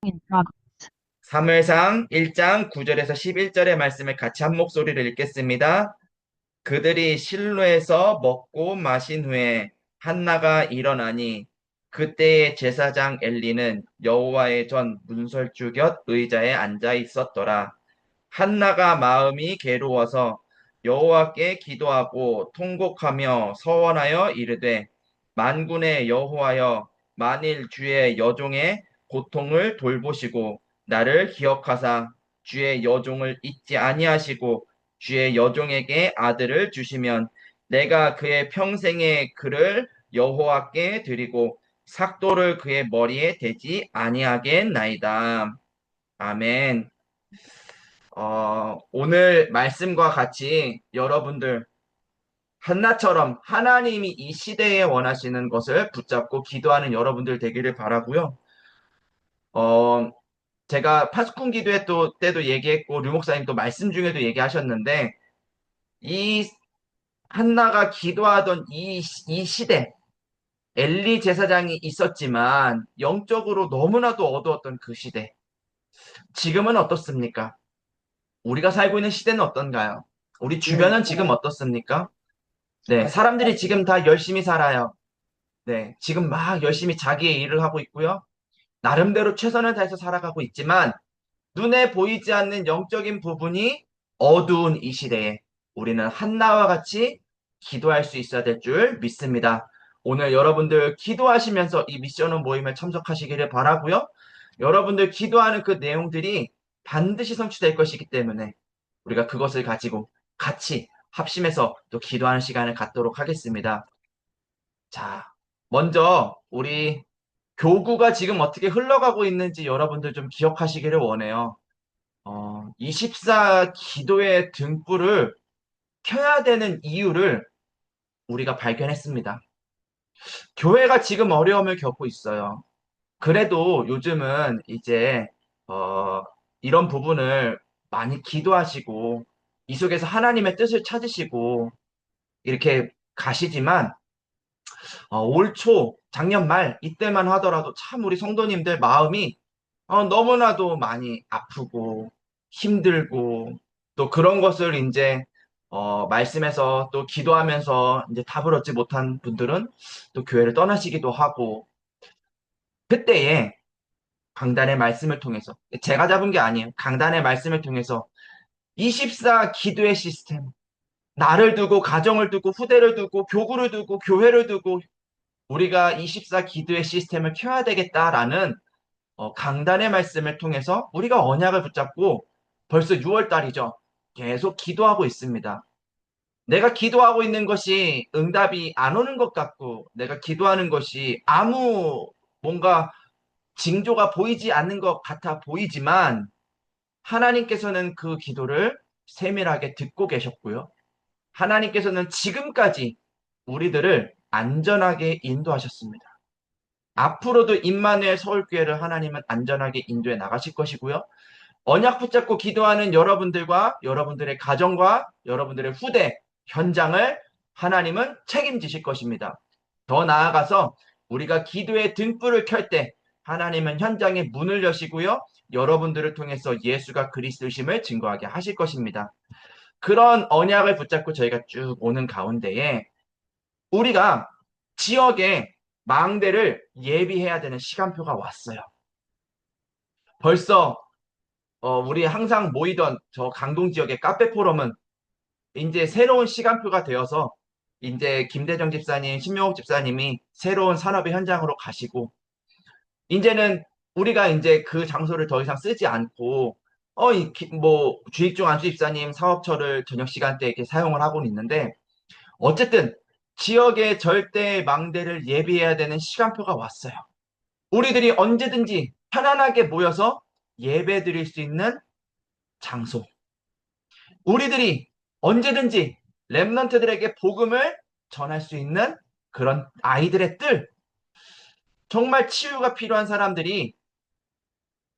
in progress. 사무엘상 1장 9절에서 11절의 말씀을 같이 한 목소리를 읽겠습니다. 그들이 실로에서 먹고 마신 후에 한나가 일어나니 그때의 제사장 엘리는 여호와의 전 문설주 곁 의자에 앉아 있었더라. 한나가 마음이 괴로워서 여호와께 기도하고 통곡하며 서원하여 이르되 만군의 여호와여 만일 주의 여종의 고통을 돌보시고 나를 기억하사 주의 여종을 잊지 아니하시고 주의 여종에게 아들을 주시면 내가 그의 평생의 그를 여호와께 드리고 삭도를 그의 머리에 대지 아니하겠나이다. 아멘. 오늘 말씀과 같이 여러분들 한나처럼 하나님이 이 시대에 원하시는 것을 붙잡고 기도하는 여러분들 되기를 바라고요. 어, 제가 파수꾼 기도회 때도 얘기했고 류 목사님도 말씀 중에도 얘기하셨는데 이 한나가 기도하던 이 시대 엘리 제사장이 있었지만 영적으로 너무나도 어두웠던 그 시대 지금은 어떻습니까? 우리가 살고 있는 시대는 어떤가요? 우리 주변은 지금 어떻습니까? 네, 사람들이 지금 다 열심히 살아요. 네, 지금 막 열심히 자기의 일을 하고 있고요. 나름대로 최선을 다해서 살아가고 있지만 눈에 보이지 않는 영적인 부분이 어두운 이 시대에 우리는 한나와 같이 기도할 수 있어야 될 줄 믿습니다. 오늘 여러분들 기도하시면서 이 미션홈 모임에 참석하시기를 바라고요. 여러분들 기도하는 그 내용들이 반드시 성취될 것이기 때문에 우리가 그것을 가지고 같이 합심해서 또 기도하는 시간을 갖도록 하겠습니다. 자, 먼저 우리 교구가 지금 어떻게 흘러가고 있는지 여러분들 좀 기억하시기를 원해요. 24 기도의 등불을 켜야 되는 이유를 우리가 발견했습니다. 교회가 지금 어려움을 겪고 있어요. 그래도 요즘은 이제, 어, 이런 부분을 많이 기도하시고, 이 속에서 하나님의 뜻을 찾으시고, 이렇게 가시지만, 올 초, 작년 말, 이때만 하더라도 참 우리 성도님들 마음이 너무나도 많이 아프고 힘들고 또 그런 것을 이제 말씀에서 또 기도하면서 이제 답을 얻지 못한 분들은 또 교회를 떠나시기도 하고 그때에 강단의 말씀을 통해서 제가 잡은 게 아니에요. 강단의 말씀을 통해서 24 기도의 시스템 나를 두고 가정을 두고 후대를 두고 교구를 두고 교회를 두고 우리가 24 기도의 시스템을 켜야 되겠다라는 강단의 말씀을 통해서 우리가 언약을 붙잡고 벌써 6월 달이죠. 계속 기도하고 있습니다. 내가 기도하고 있는 것이 응답이 안 오는 것 같고, 내가 기도하는 것이 아무 뭔가 징조가 보이지 않는 것 같아 보이지만, 하나님께서는 그 기도를 세밀하게 듣고 계셨고요. 하나님께서는 지금까지 우리들을 안전하게 인도하셨습니다. 앞으로도 임마누엘 서울교회를 하나님은 안전하게 인도해 나가실 것이고요. 언약 붙잡고 기도하는 여러분들과 여러분들의 가정과 여러분들의 후대, 현장을 하나님은 책임지실 것입니다. 더 나아가서 우리가 기도의 등불을 켤 때 하나님은 현장에 문을 여시고요. 여러분들을 통해서 예수가 그리스도심을 증거하게 하실 것입니다. 그런 언약을 붙잡고 저희가 쭉 오는 가운데에 우리가 지역에 망대를 예비해야 되는 시간표가 왔어요. 벌써 우리 항상 모이던 저 강동 지역의 카페 포럼은 이제 새로운 시간표가 되어서 이제 김대정 집사님, 신명옥 집사님이 새로운 산업의 현장으로 가시고 이제는 우리가 이제 그 장소를 더 이상 쓰지 않고 뭐 주익중 안수 집사님 사업처를 저녁 시간대에 이렇게 사용을 하고는 있는데 어쨌든 지역의 절대 망대를 예비해야 되는 시간표가 왔어요. 우리들이 언제든지 편안하게 모여서 예배 드릴 수 있는 장소. 우리들이 언제든지 랩런트들에게 복음을 전할 수 있는 그런 아이들의 뜰. 정말 치유가 필요한 사람들이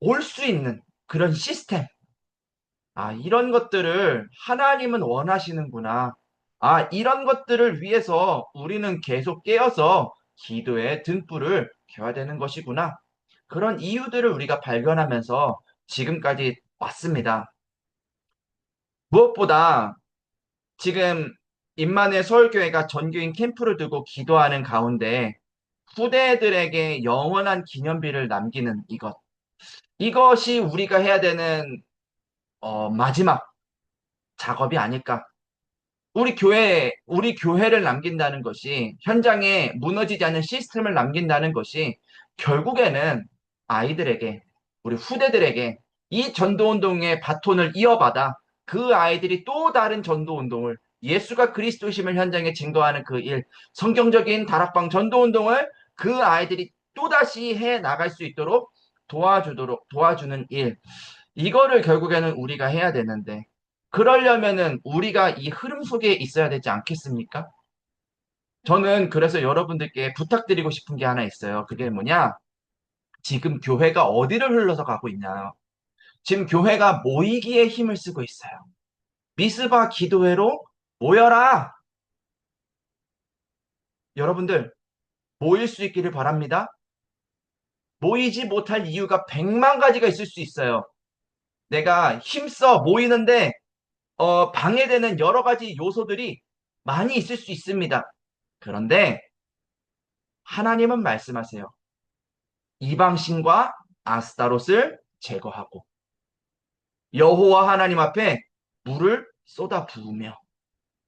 올 수 있는 그런 시스템. 이런 것들을 하나님은 원하시는구나. 이런 것들을 위해서 우리는 계속 깨어서 기도의 등불을 켜야 되는 것이구나. 그런 이유들을 우리가 발견하면서 지금까지 왔습니다. 무엇보다 지금 임마누엘 서울교회가 전교인 캠프를 두고 기도하는 가운데 후대들에게 영원한 기념비를 남기는 이것. 이것이 우리가 해야 되는 마지막 작업이 아닐까. 우리 교회를 남긴다는 것이 현장에 무너지지 않는 시스템을 남긴다는 것이 결국에는 아이들에게, 우리 후대들에게 이 전도운동의 바톤을 이어받아 그 아이들이 또 다른 전도운동을 예수가 그리스도심을 현장에 증거하는 그 일, 성경적인 다락방 전도운동을 그 아이들이 또다시 해 나갈 수 있도록 도와주는 일. 이거를 결국에는 우리가 해야 되는데, 그러려면은 우리가 이 흐름 속에 있어야 되지 않겠습니까? 저는 그래서 여러분들께 부탁드리고 싶은 게 하나 있어요. 그게 뭐냐? 지금 교회가 어디를 흘러서 가고 있나요? 지금 교회가 모이기에 힘을 쓰고 있어요. 미스바 기도회로 모여라! 여러분들, 모일 수 있기를 바랍니다. 모이지 못할 이유가 100만 가지가 있을 수 있어요. 내가 힘써 모이는데 방해되는 여러 가지 요소들이 많이 있을 수 있습니다. 그런데 하나님은 말씀하세요. 이방신과 아스타롯을 제거하고 여호와 하나님 앞에 물을 쏟아 부으며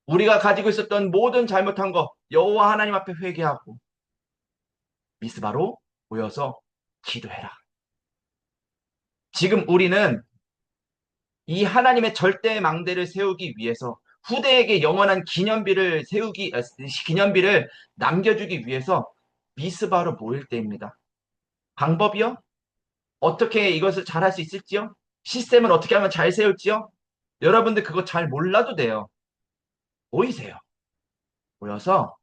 우리가 가지고 있었던 모든 잘못한 거 여호와 하나님 앞에 회개하고 미스바로 모여서 기도해라. 지금 우리는 이 하나님의 절대 망대를 세우기 위해서 후대에게 영원한 기념비를 남겨주기 위해서 미스바로 모일 때입니다. 방법이요? 어떻게 이것을 잘할 수 있을지요? 시스템을 어떻게 하면 잘 세울지요? 여러분들 그거 잘 몰라도 돼요. 모이세요. 모여서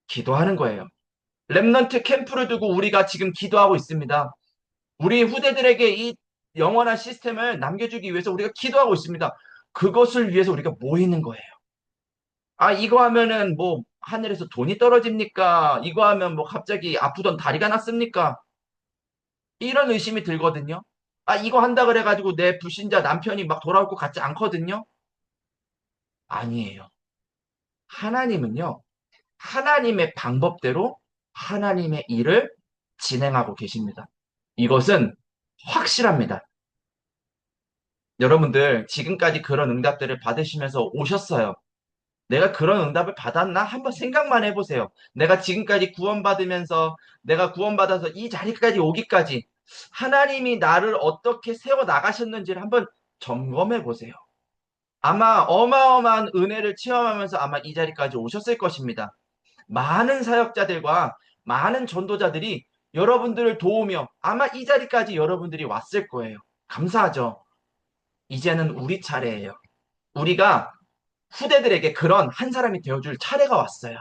기도하는 거예요. 렘넌트 캠프를 두고 우리가 지금 기도하고 있습니다. 우리 후대들에게 이 영원한 시스템을 남겨주기 위해서 우리가 기도하고 있습니다. 그것을 위해서 우리가 모이는 거예요. 아, 이거 하면은 뭐 하늘에서 돈이 떨어집니까? 이거 하면 뭐 갑자기 아프던 다리가 났습니까? 이런 의심이 들거든요. 아, 이거 한다 그래가지고 내 불신자 남편이 막 돌아올 것 같지 않거든요. 아니에요. 하나님은요, 하나님의 방법대로 하나님의 일을 진행하고 계십니다. 이것은 확실합니다. 여러분들, 지금까지 그런 응답들을 받으시면서 오셨어요. 내가 그런 응답을 받았나? 한번 생각만 해보세요. 내가 지금까지 구원받으면서, 내가 구원받아서 이 자리까지 오기까지 하나님이 나를 어떻게 세워 나가셨는지를 한번 점검해 보세요. 아마 어마어마한 은혜를 체험하면서 아마 이 자리까지 오셨을 것입니다. 많은 사역자들과 많은 전도자들이 여러분들을 도우며 아마 이 자리까지 여러분들이 왔을 거예요. 감사하죠. 이제는 우리 차례예요. 우리가 후대들에게 그런 한 사람이 되어줄 차례가 왔어요.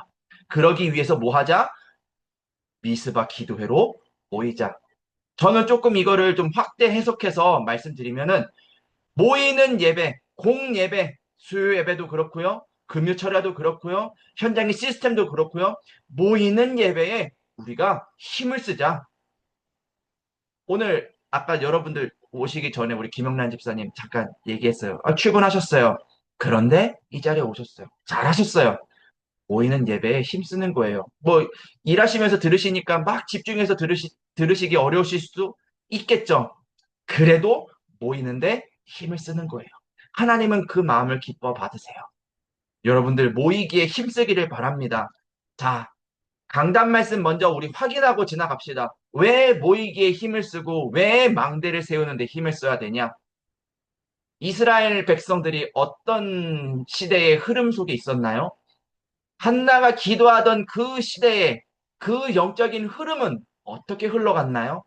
그러기 위해서 뭐 하자? 미스바 기도회로 모이자. 저는 조금 이거를 좀 확대 해석해서 말씀드리면은 모이는 예배, 공예배, 수요 예배도 그렇고요. 금요 철야도 그렇고요. 현장의 시스템도 그렇고요. 모이는 예배에 우리가 힘을 쓰자. 오늘 아까 여러분들 오시기 전에 우리 김영란 집사님 잠깐 얘기했어요. 아, 출근하셨어요. 그런데 이 자리에 오셨어요. 잘하셨어요. 모이는 예배에 힘쓰는 거예요. 뭐 일하시면서 들으시니까 막 집중해서 들으시기 어려우실 수도 있겠죠. 그래도 모이는데 힘을 쓰는 거예요. 하나님은 그 마음을 기뻐 받으세요. 여러분들 모이기에 힘쓰기를 바랍니다. 자, 강단 말씀 먼저 우리 확인하고 지나갑시다. 왜 모이기에 힘을 쓰고 왜 망대를 세우는데 힘을 써야 되냐? 이스라엘 백성들이 어떤 시대의 흐름 속에 있었나요? 한나가 기도하던 그 시대에 그 영적인 흐름은 어떻게 흘러갔나요?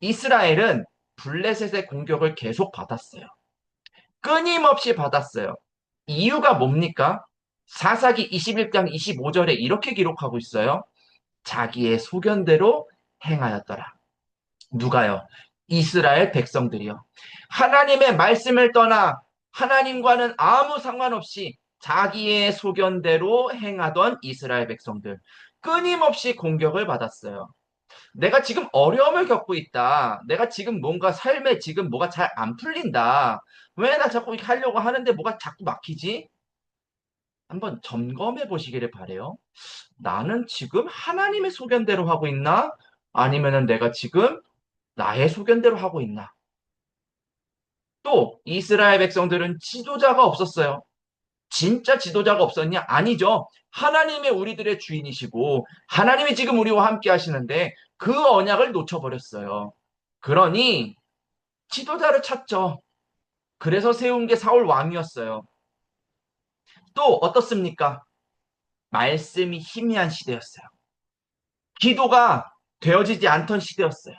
이스라엘은 블레셋의 공격을 계속 받았어요. 끊임없이 받았어요. 이유가 뭡니까? 사사기 21장 25절에 이렇게 기록하고 있어요. 자기의 소견대로 행하였더라. 누가요? 이스라엘 백성들이요. 하나님의 말씀을 떠나 하나님과는 아무 상관없이 자기의 소견대로 행하던 이스라엘 백성들. 끊임없이 공격을 받았어요. 내가 지금 어려움을 겪고 있다. 내가 지금 뭔가 삶에 지금 뭐가 잘 안 풀린다. 왜 나 자꾸 이렇게 하려고 하는데 뭐가 자꾸 막히지? 한번 점검해 보시기를 바래요. 나는 지금 하나님의 소견대로 하고 있나? 아니면은 내가 지금 나의 소견대로 하고 있나? 또 이스라엘 백성들은 지도자가 없었어요. 진짜 지도자가 없었냐? 아니죠. 하나님의 우리들의 주인이시고 하나님이 지금 우리와 함께 하시는데 그 언약을 놓쳐버렸어요. 그러니 지도자를 찾죠. 그래서 세운 게 사울 왕이었어요. 또 어떻습니까? 말씀이 희미한 시대였어요. 기도가 되어지지 않던 시대였어요.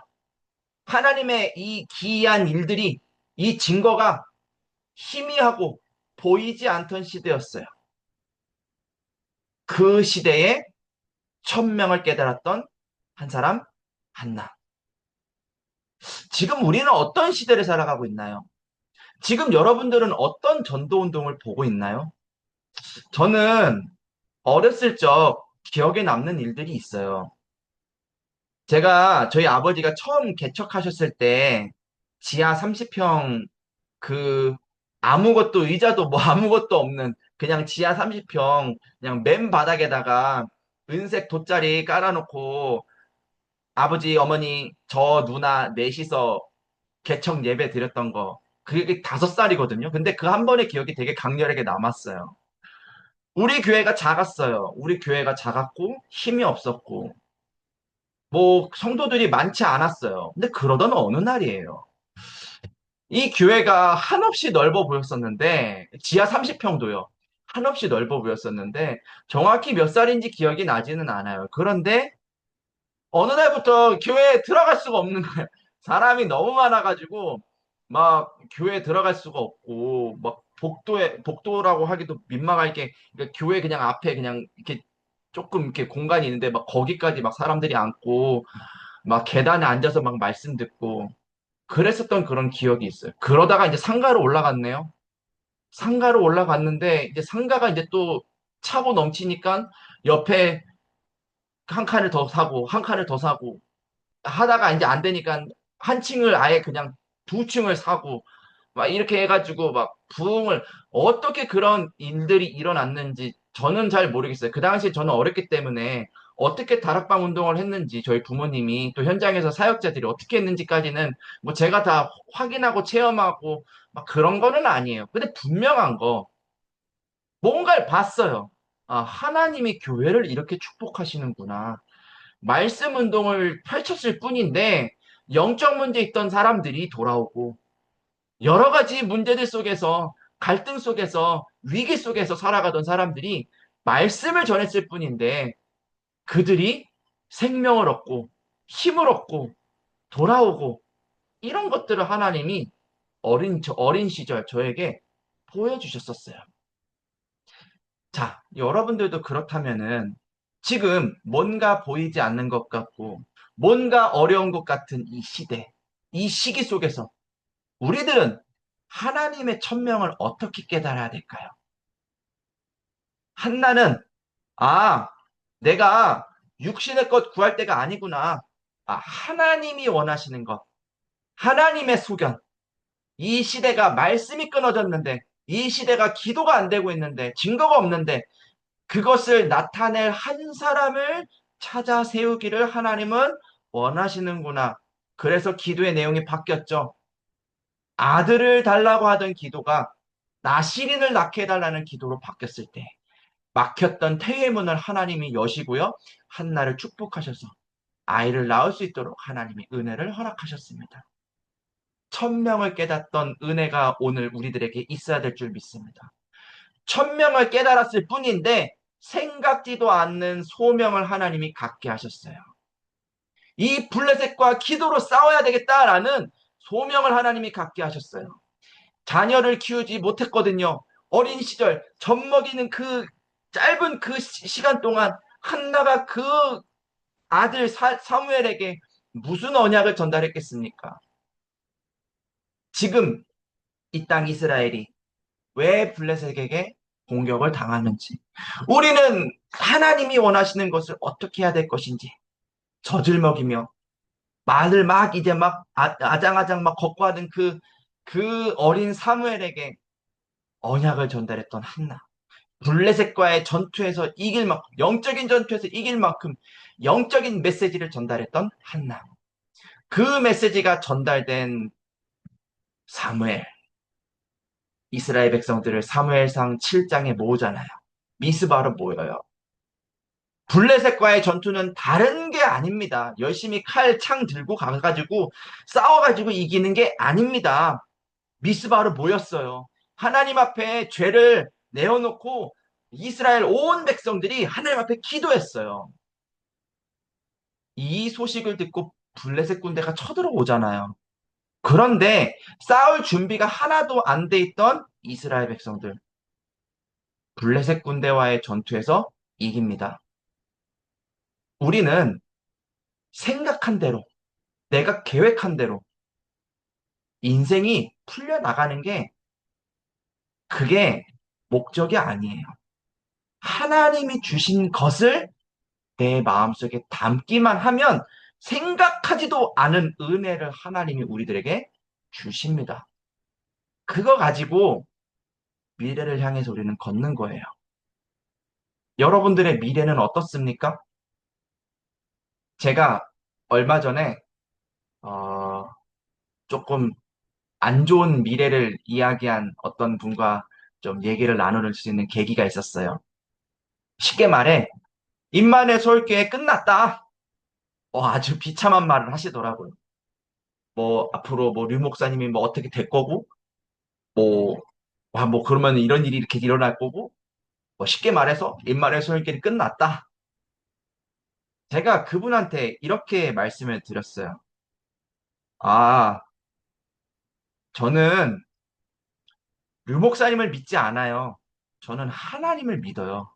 하나님의 이 기이한 일들이 이 증거가 희미하고 보이지 않던 시대였어요. 그 시대에 천명을 깨달았던 한 사람, 한나. 지금 우리는 어떤 시대를 살아가고 있나요? 지금 여러분들은 어떤 전도 운동을 보고 있나요? 저는 어렸을 적 기억에 남는 일들이 있어요. 제가 저희 아버지가 처음 개척하셨을 때 지하 30평 그 아무것도 의자도 뭐 아무것도 없는 그냥 지하 30평 그냥 맨 바닥에다가 은색 돗자리 깔아놓고 아버지, 어머니, 저 누나 넷이서 개척 예배 드렸던 거 그게 5살이거든요. 근데 그 한 번의 기억이 되게 강렬하게 남았어요. 우리 교회가 작았어요. 우리 교회가 작았고 힘이 없었고 뭐 성도들이 많지 않았어요. 근데 그러던 어느 날이에요. 이 교회가 한없이 넓어 보였었는데 지하 30평도요. 한없이 넓어 보였었는데 정확히 몇 살인지 기억이 나지는 않아요. 그런데 어느 날부터 교회에 들어갈 수가 없는 거예요. 사람이 너무 많아가지고 막 교회에 들어갈 수가 없고 막 복도라고 하기도 민망할 게 그러니까 교회 그냥 앞에 그냥 이렇게 조금 이렇게 공간이 있는데 막 거기까지 막 사람들이 앉고 막 계단에 앉아서 막 말씀 듣고 그랬었던 그런 기억이 있어요. 그러다가 이제 상가로 올라갔네요. 상가로 올라갔는데 이제 상가가 이제 또 차고 넘치니까 옆에 한 칸을 더 사고 한 칸을 더 사고 하다가 이제 안 되니까 한 층을 아예 그냥 2층을 사고 막 이렇게 해가지고 막 부흥을 어떻게 그런 일들이 일어났는지 저는 잘 모르겠어요. 그 당시에 저는 어렸기 때문에 어떻게 다락방 운동을 했는지 저희 부모님이 또 현장에서 사역자들이 어떻게 했는지까지는 뭐 제가 다 확인하고 체험하고 막 그런 거는 아니에요. 근데 분명한 거 뭔가를 봤어요. 아, 하나님이 교회를 이렇게 축복하시는구나. 말씀 운동을 펼쳤을 뿐인데 영적 문제 있던 사람들이 돌아오고 여러 가지 문제들 속에서 갈등 속에서 위기 속에서 살아가던 사람들이 말씀을 전했을 뿐인데 그들이 생명을 얻고 힘을 얻고 돌아오고 이런 것들을 하나님이 어린 시절 저에게 보여주셨었어요. 자, 여러분들도 그렇다면은 지금 뭔가 보이지 않는 것 같고 뭔가 어려운 것 같은 이 시대, 이 시기 속에서 우리들은 하나님의 천명을 어떻게 깨달아야 될까요? 한나는 아, 내가 육신의 것 구할 때가 아니구나. 아, 하나님이 원하시는 것, 하나님의 소견. 이 시대가 말씀이 끊어졌는데, 이 시대가 기도가 안 되고 있는데, 증거가 없는데, 그것을 나타낼 한 사람을 찾아 세우기를 하나님은 원하시는구나. 그래서 기도의 내용이 바뀌었죠. 아들을 달라고 하던 기도가 나시린을 낳게 해달라는 기도로 바뀌었을 때 막혔던 태의 문을 하나님이 여시고요. 한나를 축복하셔서 아이를 낳을 수 있도록 하나님이 은혜를 허락하셨습니다. 천명을 깨닫던 은혜가 오늘 우리들에게 있어야 될 줄 믿습니다. 천명을 깨달았을 뿐인데 생각지도 않는 소명을 하나님이 갖게 하셨어요. 이 블레셋과 기도로 싸워야 되겠다라는 소명을 하나님이 갖게 하셨어요. 자녀를 키우지 못했거든요. 어린 시절 젖 먹이는 그 짧은 그 시간 동안 한나가 그 아들 사무엘에게 무슨 언약을 전달했겠습니까? 지금 이 땅 이스라엘이 왜 블레셋에게 공격을 당하는지, 우리는 하나님이 원하시는 것을 어떻게 해야 될 것인지, 젖을 먹이며 말을 막 이제 막 아장아장 막 걷고 하던 그 어린 사무엘에게 언약을 전달했던 한나. 블레셋과의 전투에서 이길 만큼, 영적인 전투에서 이길 만큼 영적인 메시지를 전달했던 한나. 그 메시지가 전달된 사무엘. 이스라엘 백성들을 사무엘상 7장에 모으잖아요. 미스바로 모여요. 블레셋과의 전투는 다른 게 아닙니다. 열심히 칼, 창 들고 가가지고 싸워가지고 이기는 게 아닙니다. 미스바로 모였어요. 하나님 앞에 죄를 내어놓고 이스라엘 온 백성들이 하나님 앞에 기도했어요. 이 소식을 듣고 블레셋 군대가 쳐들어오잖아요. 그런데 싸울 준비가 하나도 안 돼 있던 이스라엘 백성들. 블레셋 군대와의 전투에서 이깁니다. 우리는 생각한 대로, 내가 계획한 대로 인생이 풀려나가는 게 그게 목적이 아니에요. 하나님이 주신 것을 내 마음속에 담기만 하면 생각하지도 않은 은혜를 하나님이 우리들에게 주십니다. 그거 가지고 미래를 향해서 우리는 걷는 거예요. 여러분들의 미래는 어떻습니까? 제가 얼마 전에 어, 조금 안 좋은 미래를 이야기한 어떤 분과 좀 얘기를 나눌 수 있는 계기가 있었어요. 쉽게 말해, 임만의 서울교회 끝났다. 아주 비참한 말을 하시더라고요. 뭐 앞으로 뭐 류 목사님이 뭐 어떻게 될 거고, 뭐, 와, 뭐 그러면 이런 일이 이렇게 일어날 거고, 뭐 쉽게 말해서 임만의 서울교회 끝났다. 제가 그분한테 이렇게 말씀을 드렸어요. 아, 저는 류 목사님을 믿지 않아요. 저는 하나님을 믿어요.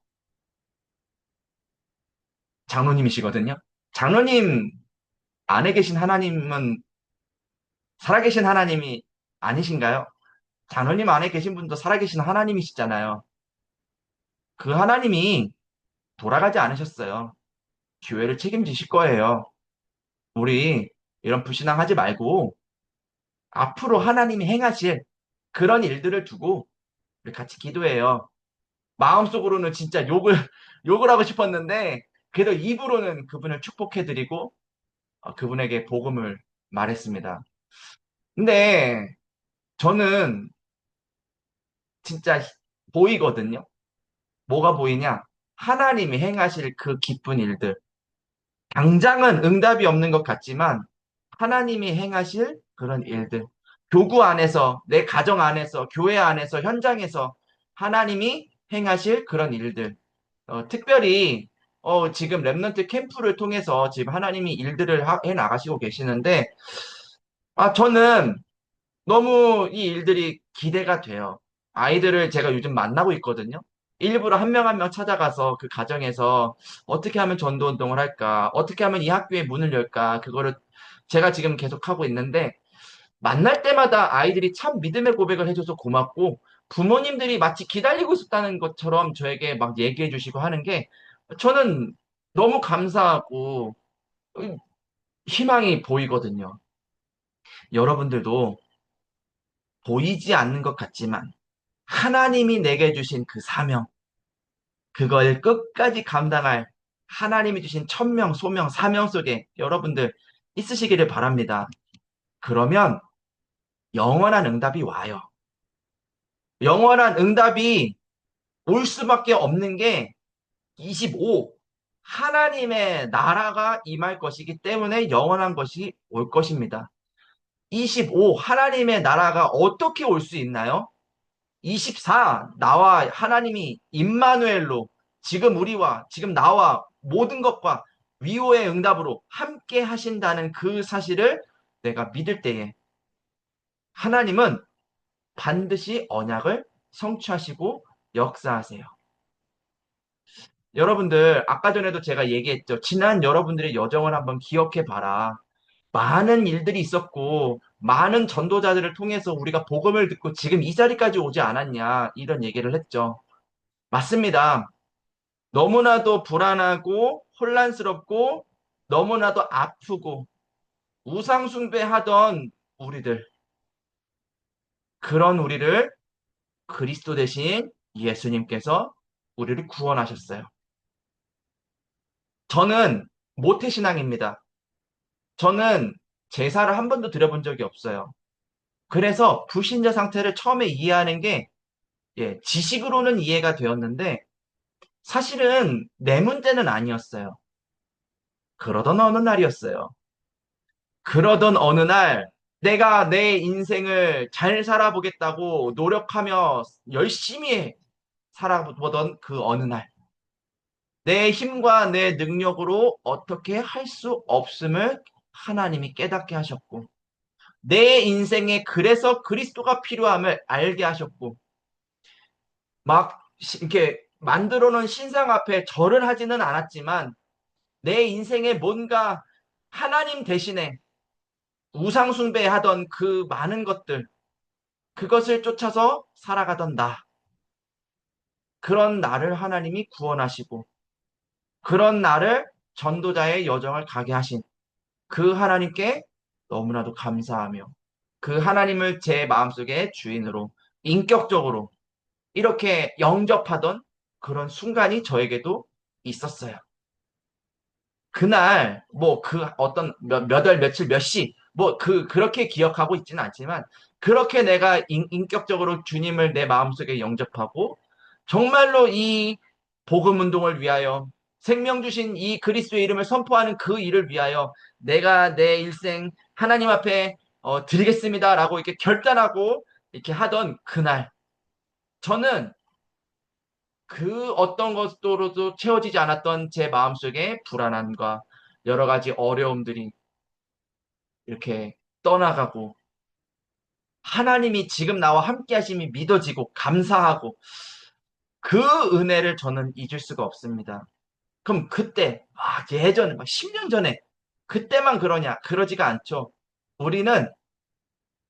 장로님이시거든요. 장로님 안에 계신 하나님은 살아계신 하나님이 아니신가요? 장로님 안에 계신 분도 살아계신 하나님이시잖아요. 그 하나님이 돌아가지 않으셨어요. 교회를 책임지실 거예요. 우리 이런 불신앙하지 말고 앞으로 하나님이 행하실 그런 일들을 두고 우리 같이 기도해요. 마음속으로는 진짜 욕을 하고 싶었는데 그래도 입으로는 그분을 축복해드리고 그분에게 복음을 말했습니다. 근데 저는 진짜 보이거든요. 뭐가 보이냐? 하나님이 행하실 그 기쁜 일들. 당장은 응답이 없는 것 같지만 하나님이 행하실 그런 일들. 교구 안에서, 내 가정 안에서, 교회 안에서, 현장에서 하나님이 행하실 그런 일들. 특별히 지금 랩넌트 캠프를 통해서 지금 하나님이 일들을 해 나가시고 계시는데 저는 너무 이 일들이 기대가 돼요. 아이들을 제가 요즘 만나고 있거든요. 일부러 한 명 한 명 찾아가서 그 가정에서 어떻게 하면 전도 운동을 할까? 어떻게 하면 이 학교에 문을 열까? 그거를 제가 지금 계속 하고 있는데 만날 때마다 아이들이 참 믿음의 고백을 해줘서 고맙고 부모님들이 마치 기다리고 있었다는 것처럼 저에게 막 얘기해 주시고 하는 게 저는 너무 감사하고 희망이 보이거든요. 여러분들도 보이지 않는 것 같지만 하나님이 내게 주신 그 사명, 그걸 끝까지 감당할 하나님이 주신 천명, 소명, 사명 속에 여러분들 있으시기를 바랍니다. 그러면 영원한 응답이 와요. 영원한 응답이 올 수밖에 없는 게 25. 하나님의 나라가 임할 것이기 때문에 영원한 것이 올 것입니다. 25. 하나님의 나라가 어떻게 올 수 있나요? 24. 나와 하나님이 임마누엘로 지금 우리와 지금 나와 모든 것과 위로의 응답으로 함께 하신다는 그 사실을 내가 믿을 때에 하나님은 반드시 언약을 성취하시고 역사하세요. 여러분들, 아까 전에도 제가 얘기했죠. 지난 여러분들의 여정을 한번 기억해 봐라. 많은 일들이 있었고, 많은 전도자들을 통해서 우리가 복음을 듣고 지금 이 자리까지 오지 않았냐, 이런 얘기를 했죠. 맞습니다. 너무나도 불안하고 혼란스럽고 너무나도 아프고 우상숭배하던 우리들, 그런 우리를 그리스도 대신 예수님께서 우리를 구원하셨어요. 저는 모태신앙입니다. 저는 제사를 한 번도 드려본 적이 없어요. 그래서 불신자 상태를 처음에 이해하는 게 지식으로는 이해가 되었는데 사실은 내 문제는 아니었어요. 그러던 어느 날이었어요. 그러던 어느 날 내가 내 인생을 잘 살아보겠다고 노력하며 열심히 살아보던 그 어느 날 내 힘과 내 능력으로 어떻게 할 수 없음을 하나님이 깨닫게 하셨고 내 인생에 그래서 그리스도가 필요함을 알게 하셨고 막 이렇게 만들어 놓은 신상 앞에 절을 하지는 않았지만 내 인생에 뭔가 하나님 대신에 우상숭배하던 그 많은 것들, 그것을 쫓아서 살아가던 그런 나를 하나님이 구원하시고, 그런 나를 전도자의 여정을 가게 하신 그 하나님께 너무나도 감사하며, 그 하나님을 제 마음속에 주인으로, 인격적으로 이렇게 영접하던 그런 순간이 저에게도 있었어요. 그날 뭐 그 어떤 몇 월 며칠 몇 시 뭐 그렇게 기억하고 있지는 않지만 그렇게 내가 인격적으로 주님을 내 마음속에 영접하고 정말로 이 복음 운동을 위하여 생명 주신 이 그리스도의 이름을 선포하는 그 일을 위하여 내가 내 일생 하나님 앞에 드리겠습니다라고 이렇게 결단하고 이렇게 하던 그날 저는 그 어떤 것으로도 채워지지 않았던 제 마음속에 불안함과 여러 가지 어려움들이 이렇게 떠나가고 하나님이 지금 나와 함께 하심이 믿어지고 감사하고 그 은혜를 저는 잊을 수가 없습니다. 그럼 그때 막 예전에 막 10년 전에 그때만 그러냐? 그러지가 않죠. 우리는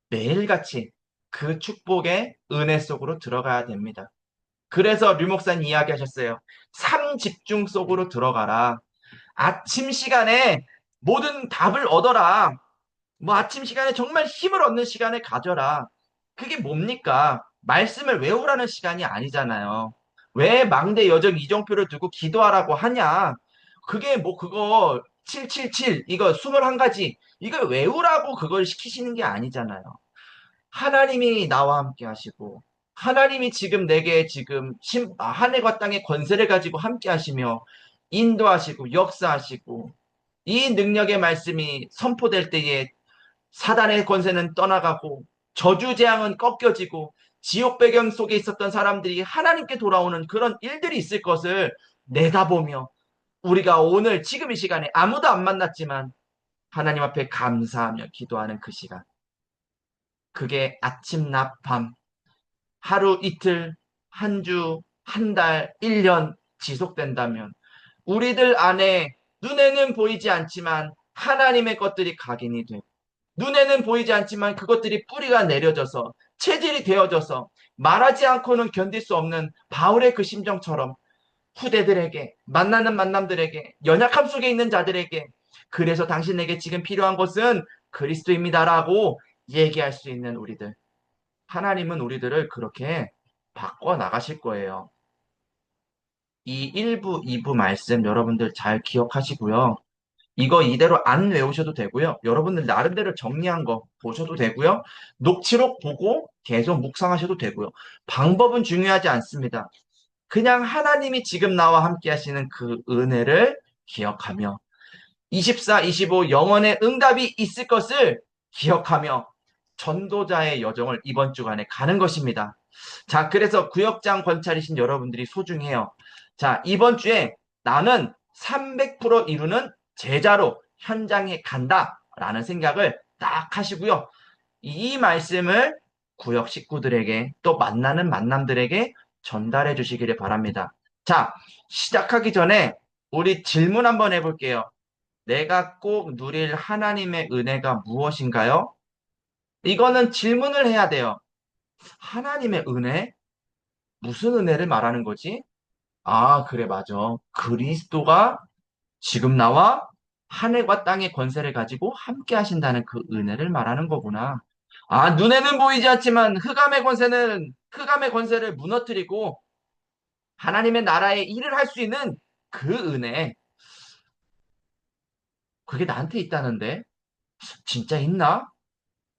매일같이 그 축복의 은혜 속으로 들어가야 됩니다. 그래서 류목사님 이야기하셨어요. 삶 집중 속으로 들어가라. 아침 시간에 모든 답을 얻어라. 뭐 아침 시간에 정말 힘을 얻는 시간을 가져라. 그게 뭡니까? 말씀을 외우라는 시간이 아니잖아요. 왜 망대 여정 이정표를 두고 기도하라고 하냐? 그게 뭐 그거 777 이거 21가지 이걸 외우라고 그걸 시키시는 게 아니잖아요. 하나님이 나와 함께 하시고 하나님이 지금 내게 지금 하늘과 땅의 권세를 가지고 함께 하시며 인도하시고 역사하시고 이 능력의 말씀이 선포될 때에 사단의 권세는 떠나가고 저주재앙은 꺾여지고 지옥 배경 속에 있었던 사람들이 하나님께 돌아오는 그런 일들이 있을 것을 내다보며 우리가 오늘 지금 이 시간에 아무도 안 만났지만 하나님 앞에 감사하며 기도하는 그 시간. 그게 아침, 낮, 밤, 하루, 이틀, 한 주, 한 달, 1년 지속된다면 우리들 안에 눈에는 보이지 않지만 하나님의 것들이 각인이 되고 눈에는 보이지 않지만 그것들이 뿌리가 내려져서 체질이 되어져서 말하지 않고는 견딜 수 없는 바울의 그 심정처럼 후대들에게 만나는 만남들에게 연약함 속에 있는 자들에게 그래서 당신에게 지금 필요한 것은 그리스도입니다라고 얘기할 수 있는 우리들. 하나님은 우리들을 그렇게 바꿔 나가실 거예요. 이 1부, 2부 말씀 여러분들 잘 기억하시고요. 이거 이대로 안 외우셔도 되고요. 여러분들 나름대로 정리한 거 보셔도 되고요. 녹취록 보고 계속 묵상하셔도 되고요. 방법은 중요하지 않습니다. 그냥 하나님이 지금 나와 함께 하시는 그 은혜를 기억하며 24, 25 영원의 응답이 있을 것을 기억하며 전도자의 여정을 이번 주간에 가는 것입니다. 자, 그래서 구역장 권찰이신 여러분들이 소중해요. 자, 이번 주에 나는 300% 이루는 제자로 현장에 간다라는 생각을 딱 하시고요. 이 말씀을 구역 식구들에게 또 만나는 만남들에게 전달해 주시기를 바랍니다. 자, 시작하기 전에 우리 질문 한번 해볼게요. 내가 꼭 누릴 하나님의 은혜가 무엇인가요? 이거는 질문을 해야 돼요. 하나님의 은혜? 무슨 은혜를 말하는 거지? 아, 그래, 맞아. 그리스도가 지금 나와 하늘과 땅의 권세를 가지고 함께 하신다는 그 은혜를 말하는 거구나. 아, 눈에는 보이지 않지만 흑암의 권세를 무너뜨리고 하나님의 나라의 일을 할 수 있는 그 은혜. 그게 나한테 있다는데? 진짜 있나?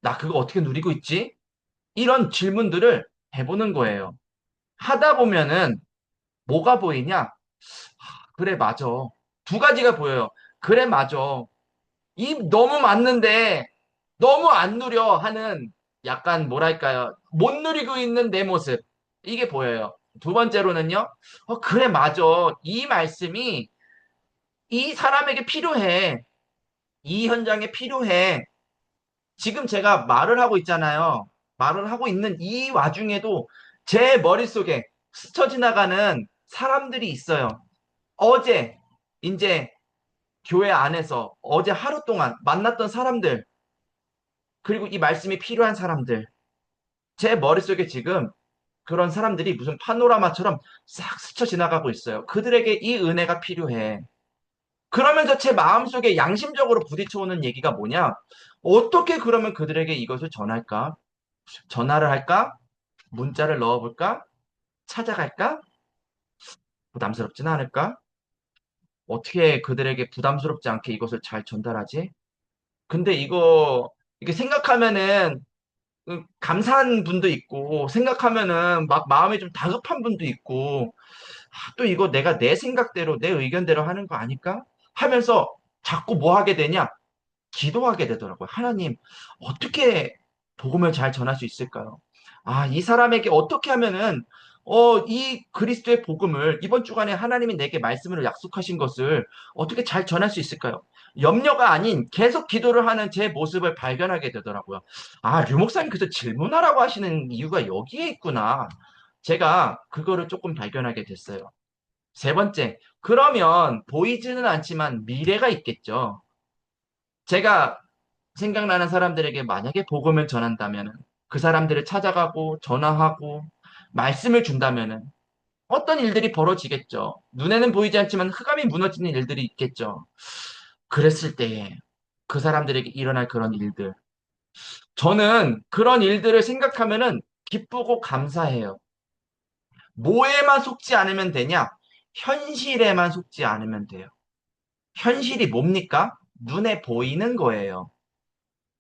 나 그거 어떻게 누리고 있지? 이런 질문들을 해보는 거예요. 하다 보면은 뭐가 보이냐? 그래, 맞아. 두 가지가 보여요. 그래, 맞아. 이 너무 맞는데 너무 안 누려 하는 약간 뭐랄까요. 못 누리고 있는 내 모습. 이게 보여요. 두 번째로는요. 그래, 맞아. 이 말씀이 이 사람에게 필요해. 이 현장에 필요해. 지금 제가 말을 하고 있잖아요. 말을 하고 있는 이 와중에도 제 머릿속에 스쳐 지나가는 사람들이 있어요. 어제, 이제 교회 안에서 어제 하루 동안 만났던 사람들, 그리고 이 말씀이 필요한 사람들, 제 머릿속에 지금 그런 사람들이 무슨 파노라마처럼 싹 스쳐 지나가고 있어요. 그들에게 이 은혜가 필요해. 그러면서 제 마음속에 양심적으로 부딪혀오는 얘기가 뭐냐? 어떻게 그러면 그들에게 이것을 전할까? 전화를 할까? 문자를 넣어볼까? 찾아갈까? 부담스럽지는 않을까? 어떻게 그들에게 부담스럽지 않게 이것을 잘 전달하지? 근데 이게 생각하면은 감사한 분도 있고, 생각하면은 막 마음이 좀 다급한 분도 있고, 또 이거 내가 내 생각대로, 내 의견대로 하는 거 아닐까? 하면서 자꾸 뭐 하게 되냐? 기도하게 되더라고요. 하나님, 어떻게 복음을 잘 전할 수 있을까요? 아, 이 사람에게 어떻게 하면은, 이 그리스도의 복음을 이번 주간에 하나님이 내게 말씀으로 약속하신 것을 어떻게 잘 전할 수 있을까요? 염려가 아닌 계속 기도를 하는 제 모습을 발견하게 되더라고요. 아, 류 목사님 그래서 질문하라고 하시는 이유가 여기에 있구나. 제가 그거를 조금 발견하게 됐어요. 세 번째, 그러면 보이지는 않지만 미래가 있겠죠. 제가 생각나는 사람들에게 만약에 복음을 전한다면 그 사람들을 찾아가고 전화하고 말씀을 준다면은 어떤 일들이 벌어지겠죠. 눈에는 보이지 않지만 흑암이 무너지는 일들이 있겠죠. 그랬을 때에 그 사람들에게 일어날 그런 일들. 저는 그런 일들을 생각하면은 기쁘고 감사해요. 뭐에만 속지 않으면 되냐? 현실에만 속지 않으면 돼요. 현실이 뭡니까? 눈에 보이는 거예요.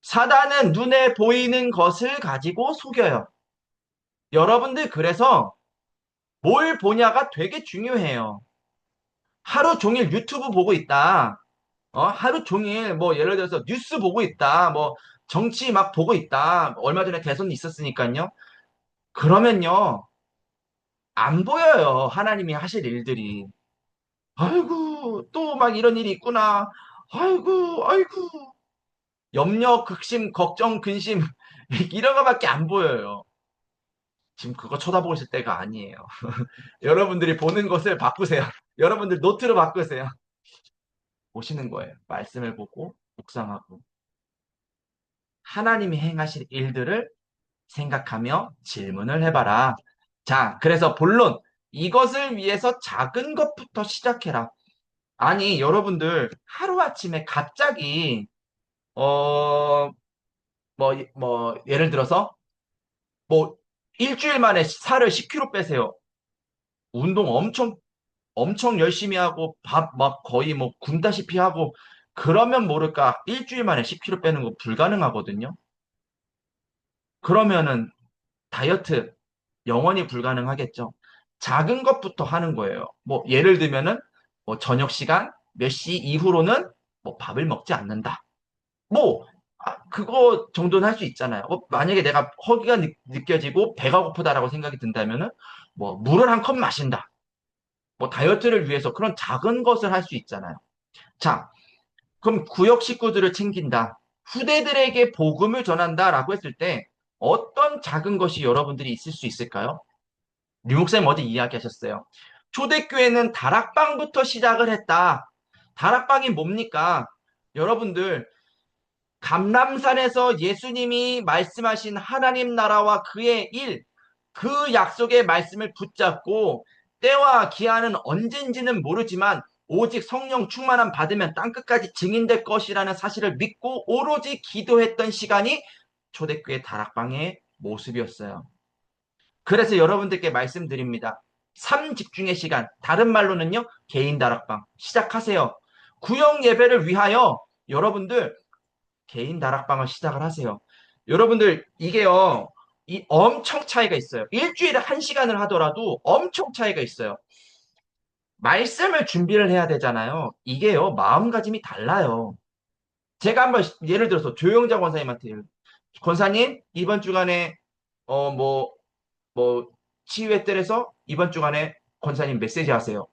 사단은 눈에 보이는 것을 가지고 속여요. 여러분들 그래서 뭘 보냐가 되게 중요해요. 하루 종일 유튜브 보고 있다. 하루 종일 뭐 예를 들어서 뉴스 보고 있다. 뭐 정치 막 보고 있다. 얼마 전에 대선 있었으니까요. 그러면요. 안 보여요. 하나님이 하실 일들이. 아이고, 또 막 이런 일이 있구나. 아이고, 아이고. 염려, 극심, 걱정, 근심 이런 거밖에 안 보여요. 지금 그거 쳐다보실 때가 아니에요. 여러분들이 보는 것을 바꾸세요. 여러분들 노트로 바꾸세요. 보시는 거예요. 말씀을 보고 묵상하고 하나님이 행하실 일들을 생각하며 질문을 해봐라. 자, 그래서 본론. 이것을 위해서 작은 것부터 시작해라. 아니, 여러분들 하루아침에 갑자기 어, 예를 들어서 뭐 일주일 만에 살을 10kg 빼세요. 운동 엄청 열심히 하고 밥 막 거의 뭐 굶다시피 하고 그러면 모를까 일주일 만에 10kg 빼는 거 불가능하거든요. 그러면은 다이어트 영원히 불가능하겠죠. 작은 것부터 하는 거예요. 뭐 예를 들면은 뭐 저녁 시간 몇 시 이후로는 뭐 밥을 먹지 않는다. 뭐 그거 정도는 할 수 있잖아요. 만약에 내가 허기가 느껴지고 배가 고프다라고 생각이 든다면은 뭐 물을 한 컵 마신다. 뭐 다이어트를 위해서 그런 작은 것을 할 수 있잖아요. 자, 그럼 구역 식구들을 챙긴다. 후대들에게 복음을 전한다라고 했을 때 어떤 작은 것이 여러분들이 있을 수 있을까요? 류 목사님 어제 이야기하셨어요. 초대교회는 다락방부터 시작을 했다. 다락방이 뭡니까? 여러분들 감람산에서 예수님이 말씀하신 하나님 나라와 그의 일, 그 약속의 말씀을 붙잡고 때와 기한은 언젠지는 모르지만 오직 성령 충만함 받으면 땅끝까지 증인될 것이라는 사실을 믿고 오로지 기도했던 시간이 초대교회 다락방의 모습이었어요. 그래서 여러분들께 말씀드립니다. 삶 집중의 시간, 다른 말로는요, 개인 다락방 시작하세요. 구역 예배를 위하여 여러분들 개인 다락방을 시작을 하세요. 여러분들 이게요, 이 엄청 차이가 있어요. 일주일에 한 시간을 하더라도 엄청 차이가 있어요. 말씀을 준비를 해야 되잖아요. 이게요, 마음가짐이 달라요. 제가 한번 예를 들어서 조영자 권사님한테 권사님 이번 주간에 뭐 치유의 뜰에서 이번 주간에 권사님 메시지 하세요.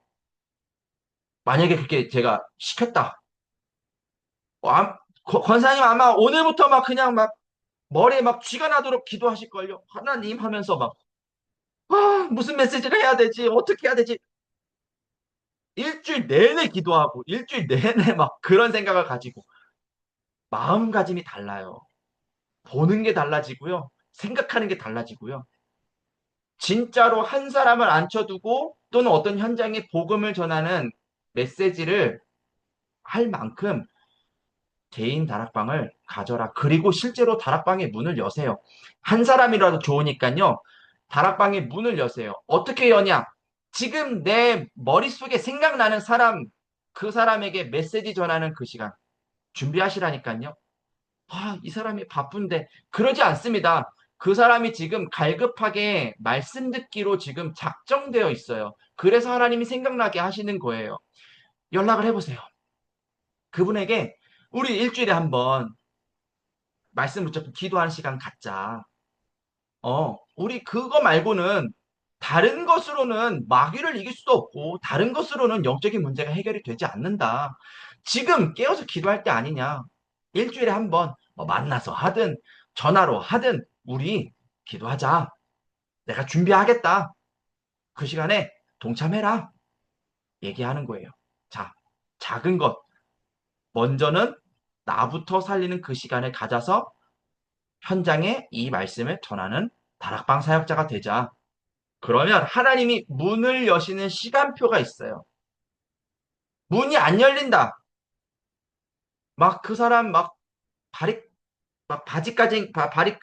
만약에 그렇게 제가 시켰다. 권사님 아마 오늘부터 막 그냥 막 머리에 막 쥐가 나도록 기도하실걸요. 하나님 하면서 막 무슨 메시지를 해야 되지? 어떻게 해야 되지? 일주일 내내 기도하고 일주일 내내 막 그런 생각을 가지고 마음가짐이 달라요. 보는 게 달라지고요. 생각하는 게 달라지고요. 진짜로 한 사람을 앉혀두고 또는 어떤 현장에 복음을 전하는 메시지를 할 만큼 개인 다락방을 가져라. 그리고 실제로 다락방의 문을 여세요. 한 사람이라도 좋으니까요. 다락방의 문을 여세요. 어떻게 여냐? 지금 내 머릿속에 생각나는 사람, 그 사람에게 메시지 전하는 그 시간 준비하시라니까요. 이 사람이 바쁜데 그러지 않습니다. 그 사람이 지금 갈급하게 말씀 듣기로 지금 작정되어 있어요. 그래서 하나님이 생각나게 하시는 거예요. 연락을 해보세요. 그분에게 우리 일주일에 한번 말씀 붙잡고 기도하는 시간 갖자. 우리 그거 말고는 다른 것으로는 마귀를 이길 수도 없고 다른 것으로는 영적인 문제가 해결이 되지 않는다. 지금 깨어서 기도할 때 아니냐. 일주일에 한번 만나서 하든 전화로 하든 우리 기도하자. 내가 준비하겠다. 그 시간에 동참해라. 얘기하는 거예요. 자, 작은 것. 먼저는 나부터 살리는 그 시간을 가져서 현장에 이 말씀을 전하는 다락방 사역자가 되자. 그러면 하나님이 문을 여시는 시간표가 있어요. 문이 안 열린다. 막 그 사람 막 발이 막 바지까지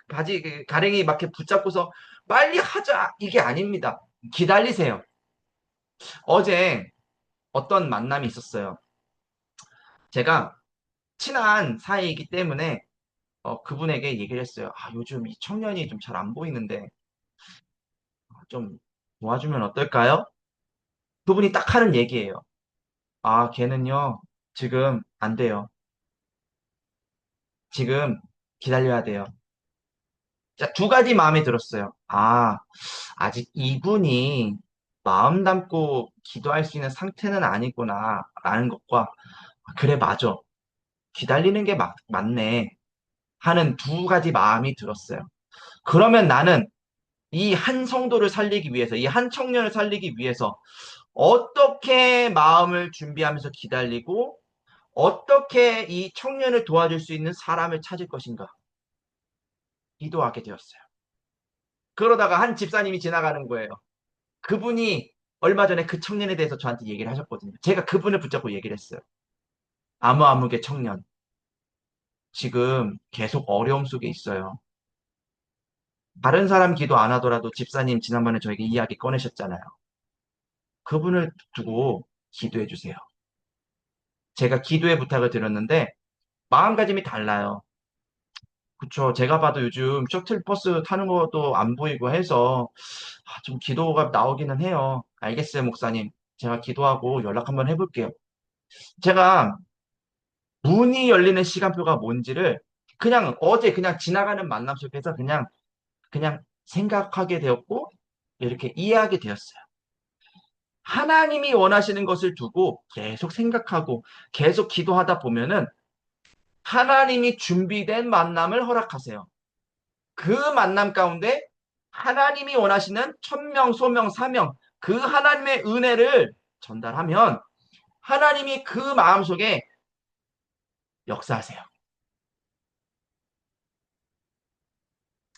바지 그 가랭이 막 이렇게 붙잡고서 빨리 하자 이게 아닙니다. 기다리세요. 어제 어떤 만남이 있었어요. 제가 친한 사이이기 때문에 그분에게 얘기를 했어요. 요즘 이 청년이 좀 잘 안 보이는데 좀 도와주면 어떨까요? 그분이 딱 하는 얘기예요. 걔는요 지금 안 돼요. 지금 기다려야 돼요. 자, 두 가지 마음이 들었어요. 아직 이분이 마음 담고 기도할 수 있는 상태는 아니구나, 라는 것과, 그래, 맞아. 기다리는 게 맞네. 하는 두 가지 마음이 들었어요. 그러면 나는 이 한 성도를 살리기 위해서, 이 한 청년을 살리기 위해서, 어떻게 마음을 준비하면서 기다리고, 어떻게 이 청년을 도와줄 수 있는 사람을 찾을 것인가, 기도하게 되었어요. 그러다가 한 집사님이 지나가는 거예요. 그분이 얼마 전에 그 청년에 대해서 저한테 얘기를 하셨거든요. 제가 그분을 붙잡고 얘기를 했어요. 아무개 청년. 지금 계속 어려움 속에 있어요. 다른 사람 기도 안 하더라도 집사님 지난번에 저에게 이야기 꺼내셨잖아요. 그분을 두고 기도해 주세요. 제가 기도의 부탁을 드렸는데 마음가짐이 달라요. 그쵸. 제가 봐도 요즘 셔틀버스 타는 것도 안 보이고 해서 좀 기도가 나오기는 해요. 알겠어요, 목사님. 제가 기도하고 연락 한번 해볼게요. 제가 문이 열리는 시간표가 뭔지를 그냥 어제 그냥 지나가는 만남 속에서 그냥 생각하게 되었고 이렇게 이해하게 되었어요. 하나님이 원하시는 것을 두고 계속 생각하고 계속 기도하다 보면은 하나님이 준비된 만남을 허락하세요. 그 만남 가운데 하나님이 원하시는 천명, 소명, 사명 그 하나님의 은혜를 전달하면 하나님이 그 마음속에 역사하세요.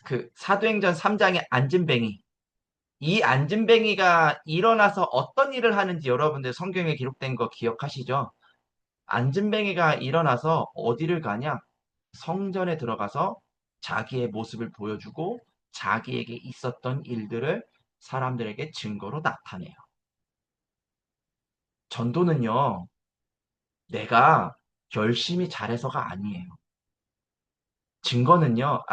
그 사도행전 3장의 안진뱅이 이 안진뱅이가 일어나서 어떤 일을 하는지 여러분들 성경에 기록된 거 기억하시죠? 안진뱅이가 일어나서 어디를 가냐? 성전에 들어가서 자기의 모습을 보여주고 자기에게 있었던 일들을 사람들에게 증거로 나타내요. 전도는요, 내가 열심히 잘해서가 아니에요. 전도는요,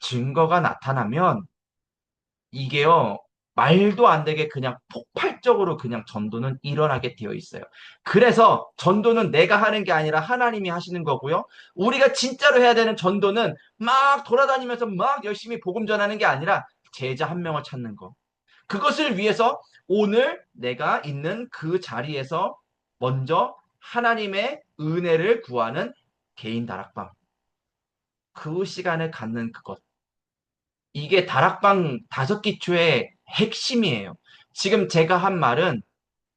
증거가 나타나면 이게요, 말도 안 되게 그냥 폭발적으로 그냥 전도는 일어나게 되어 있어요. 그래서 전도는 내가 하는 게 아니라 하나님이 하시는 거고요. 우리가 진짜로 해야 되는 전도는 막 돌아다니면서 막 열심히 복음 전하는 게 아니라 제자 한 명을 찾는 거. 그것을 위해서 오늘 내가 있는 그 자리에서 먼저 하나님의 은혜를 구하는 개인 다락방. 그 시간을 갖는 그것. 이게 다락방 다섯 기초의 핵심이에요. 지금 제가 한 말은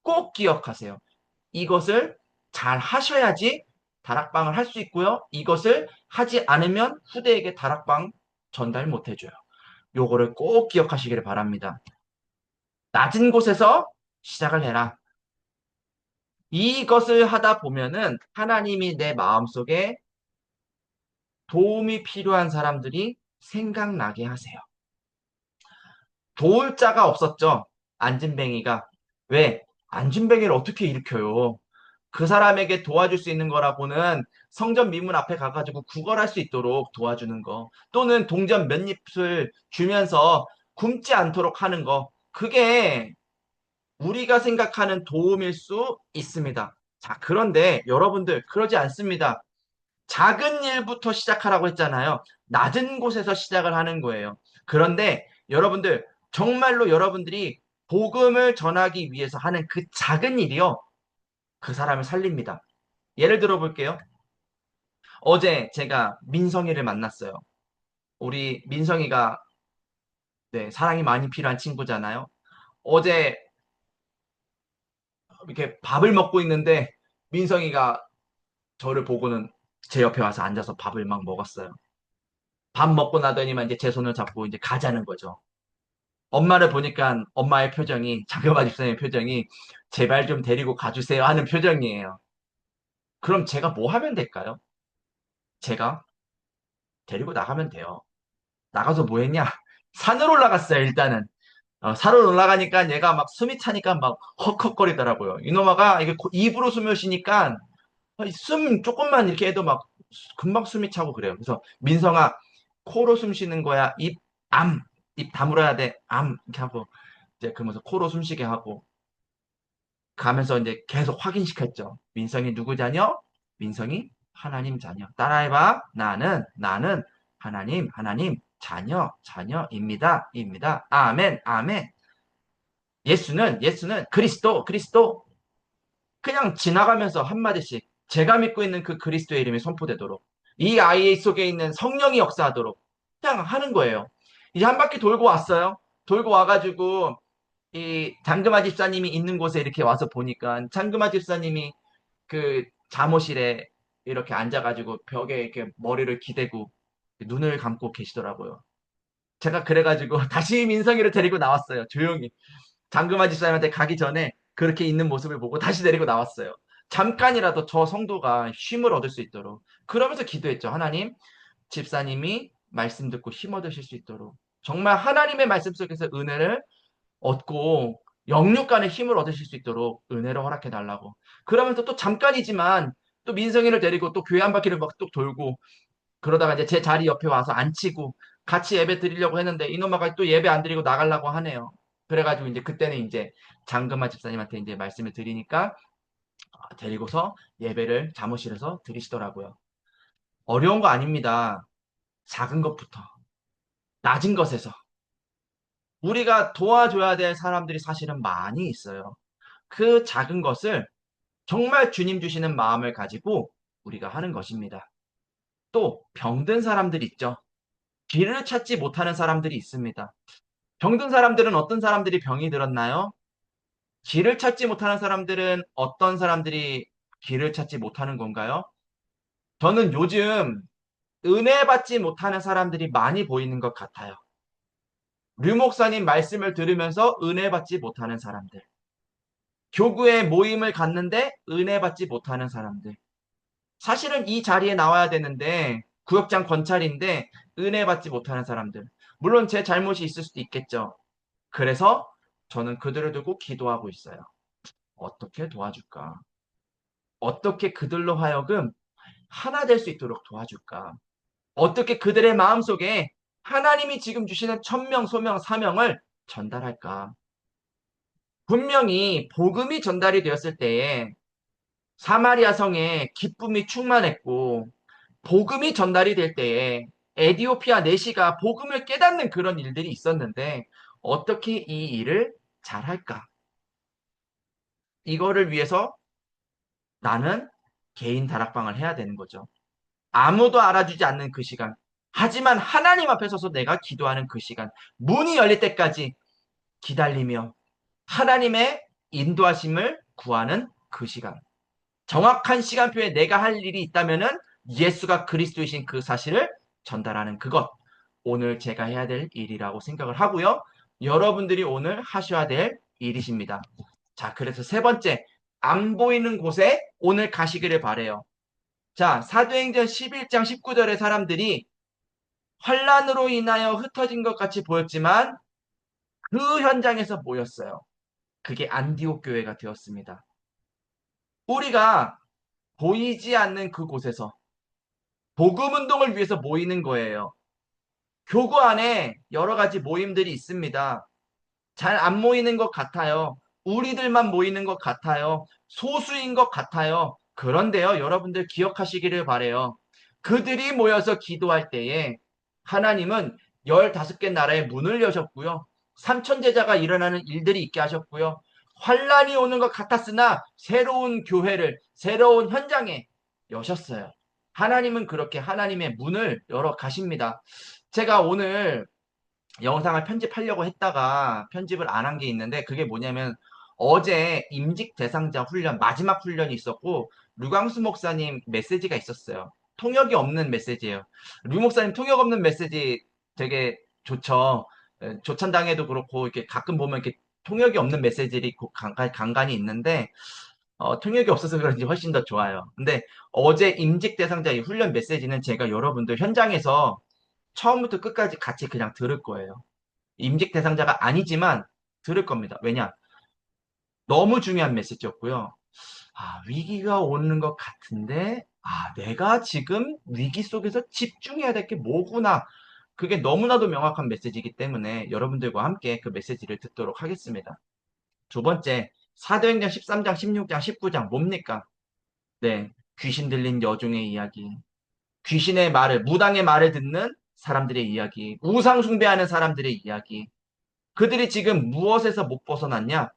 꼭 기억하세요. 이것을 잘 하셔야지 다락방을 할 수 있고요. 이것을 하지 않으면 후대에게 다락방 전달 못 해줘요. 요거를 꼭 기억하시기를 바랍니다. 낮은 곳에서 시작을 해라. 이것을 하다 보면은 하나님이 내 마음속에 도움이 필요한 사람들이 생각나게 하세요. 도울 자가 없었죠. 안진뱅이가. 왜? 안진뱅이를 어떻게 일으켜요? 그 사람에게 도와줄 수 있는 거라고는 성전 미문 앞에 가가지고 구걸할 수 있도록 도와주는 거. 또는 동전 몇 잎을 주면서 굶지 않도록 하는 거. 그게 우리가 생각하는 도움일 수 있습니다. 자, 그런데 여러분들, 그러지 않습니다. 작은 일부터 시작하라고 했잖아요. 낮은 곳에서 시작을 하는 거예요. 그런데 여러분들, 정말로 여러분들이 복음을 전하기 위해서 하는 그 작은 일이요. 그 사람을 살립니다. 예를 들어 볼게요. 어제 제가 민성이를 만났어요. 우리 민성이가 네, 사랑이 많이 필요한 친구잖아요. 어제 이렇게 밥을 먹고 있는데 민성이가 저를 보고는 제 옆에 와서 앉아서 밥을 막 먹었어요. 밥 먹고 나더니만 이제 제 손을 잡고 이제 가자는 거죠. 엄마를 보니까 엄마의 표정이, 장금아 집사님의 표정이 제발 좀 데리고 가주세요 하는 표정이에요. 그럼 제가 뭐 하면 될까요? 제가 데리고 나가면 돼요. 나가서 뭐 했냐? 산을 올라갔어요, 일단은. 산을 올라가니까 얘가 막 숨이 차니까 막 헉헉거리더라고요. 이놈아가 이게 입으로 숨을 쉬니까 숨 조금만 이렇게 해도 막 금방 숨이 차고 그래요. 그래서 민성아, 코로 숨 쉬는 거야. 입 다물어야 돼. 이렇게 하고 이제 그러면서 코로 숨쉬게 하고 가면서 이제 계속 확인시켰죠. 민성이 누구 자녀? 민성이 하나님 자녀. 따라해봐. 나는 하나님 자녀입니다. 아멘. 예수는 그리스도. 그냥 지나가면서 한마디씩 제가 믿고 있는 그 그리스도의 이름이 선포되도록 이 아이 속에 있는 성령이 역사하도록 그냥 하는 거예요. 이제 한 바퀴 돌고 왔어요. 돌고 와가지고 이 장금아 집사님이 있는 곳에 이렇게 와서 보니까 장금아 집사님이 그 잠옷실에 이렇게 앉아가지고 벽에 이렇게 머리를 기대고 눈을 감고 계시더라고요. 제가 그래가지고 다시 민성이를 데리고 나왔어요. 조용히. 장금아 집사님한테 가기 전에 그렇게 있는 모습을 보고 다시 데리고 나왔어요. 잠깐이라도 저 성도가 쉼을 얻을 수 있도록. 그러면서 기도했죠. 하나님, 집사님이 말씀 듣고 힘 얻으실 수 있도록. 정말 하나님의 말씀 속에서 은혜를 얻고 영육간의 힘을 얻으실 수 있도록 은혜를 허락해 달라고. 그러면서 또 잠깐이지만 또 민성이를 데리고 또 교회 한 바퀴를 막 또 돌고 그러다가 이제 제 자리 옆에 와서 앉히고 같이 예배 드리려고 했는데 이놈아가 또 예배 안 드리고 나가려고 하네요. 그래가지고 이제 그때는 이제 장금아 집사님한테 이제 말씀을 드리니까 데리고서 예배를 사무실에서 드리시더라고요. 어려운 거 아닙니다. 작은 것부터 낮은 것에서 우리가 도와줘야 될 사람들이 사실은 많이 있어요. 그 작은 것을 정말 주님 주시는 마음을 가지고 우리가 하는 것입니다. 또 병든 사람들 있죠. 길을 찾지 못하는 사람들이 있습니다. 병든 사람들은 어떤 사람들이 병이 들었나요? 길을 찾지 못하는 사람들은 어떤 사람들이 길을 찾지 못하는 건가요? 저는 요즘 은혜 받지 못하는 사람들이 많이 보이는 것 같아요. 류 목사님 말씀을 들으면서 은혜 받지 못하는 사람들. 교구에 모임을 갔는데 은혜 받지 못하는 사람들. 사실은 이 자리에 나와야 되는데 구역장 권찰인데 은혜 받지 못하는 사람들. 물론 제 잘못이 있을 수도 있겠죠. 그래서 저는 그들을 두고 기도하고 있어요. 어떻게 도와줄까? 어떻게 그들로 하여금 하나 될 수 있도록 도와줄까? 어떻게 그들의 마음속에 하나님이 지금 주시는 천명, 소명, 사명을 전달할까? 분명히 복음이 전달이 되었을 때에 사마리아 성에 기쁨이 충만했고 복음이 전달이 될 때에 에디오피아 내시가 복음을 깨닫는 그런 일들이 있었는데 어떻게 이 일을 잘할까? 이거를 위해서 나는 개인 다락방을 해야 되는 거죠. 아무도 알아주지 않는 그 시간. 하지만 하나님 앞에 서서 내가 기도하는 그 시간. 문이 열릴 때까지 기다리며 하나님의 인도하심을 구하는 그 시간. 정확한 시간표에 내가 할 일이 있다면은 예수가 그리스도이신 그 사실을 전달하는 그것. 오늘 제가 해야 될 일이라고 생각을 하고요. 여러분들이 오늘 하셔야 될 일이십니다. 자, 그래서 세 번째, 안 보이는 곳에 오늘 가시기를 바래요. 자, 사도행전 11장 19절의 사람들이 환란으로 인하여 흩어진 것 같이 보였지만 그 현장에서 모였어요. 그게 안디옥 교회가 되었습니다. 우리가 보이지 않는 그곳에서 복음 운동을 위해서 모이는 거예요. 교구 안에 여러 가지 모임들이 있습니다. 잘 안 모이는 것 같아요. 우리들만 모이는 것 같아요. 소수인 것 같아요. 그런데요, 여러분들 기억하시기를 바래요. 그들이 모여서 기도할 때에 하나님은 15개 나라의 문을 여셨고요. 삼천 제자가 일어나는 일들이 있게 하셨고요. 환란이 오는 것 같았으나 새로운 교회를 새로운 현장에 여셨어요. 하나님은 그렇게 하나님의 문을 열어 가십니다. 제가 오늘 영상을 편집하려고 했다가 편집을 안 한 게 있는데 그게 뭐냐면 어제 임직 대상자 훈련 마지막 훈련이 있었고 류광수 목사님 메시지가 있었어요. 통역이 없는 메시지예요. 류 목사님 통역 없는 메시지 되게 좋죠. 조찬당에도 그렇고 이렇게 가끔 보면 이렇게 통역이 없는 메시지들이 간간이 있는데 통역이 없어서 그런지 훨씬 더 좋아요. 근데 어제 임직 대상자 이 훈련 메시지는 제가 여러분들 현장에서 처음부터 끝까지 같이 그냥 들을 거예요. 임직 대상자가 아니지만 들을 겁니다. 왜냐? 너무 중요한 메시지였고요. 아, 위기가 오는 것 같은데, 아, 내가 지금 위기 속에서 집중해야 될 게 뭐구나. 그게 너무나도 명확한 메시지이기 때문에 여러분들과 함께 그 메시지를 듣도록 하겠습니다. 두 번째, 사도행전 13장, 16장, 19장 뭡니까? 네, 귀신 들린 여종의 이야기. 귀신의 말을, 무당의 말을 듣는 사람들의 이야기. 우상 숭배하는 사람들의 이야기. 그들이 지금 무엇에서 못 벗어났냐?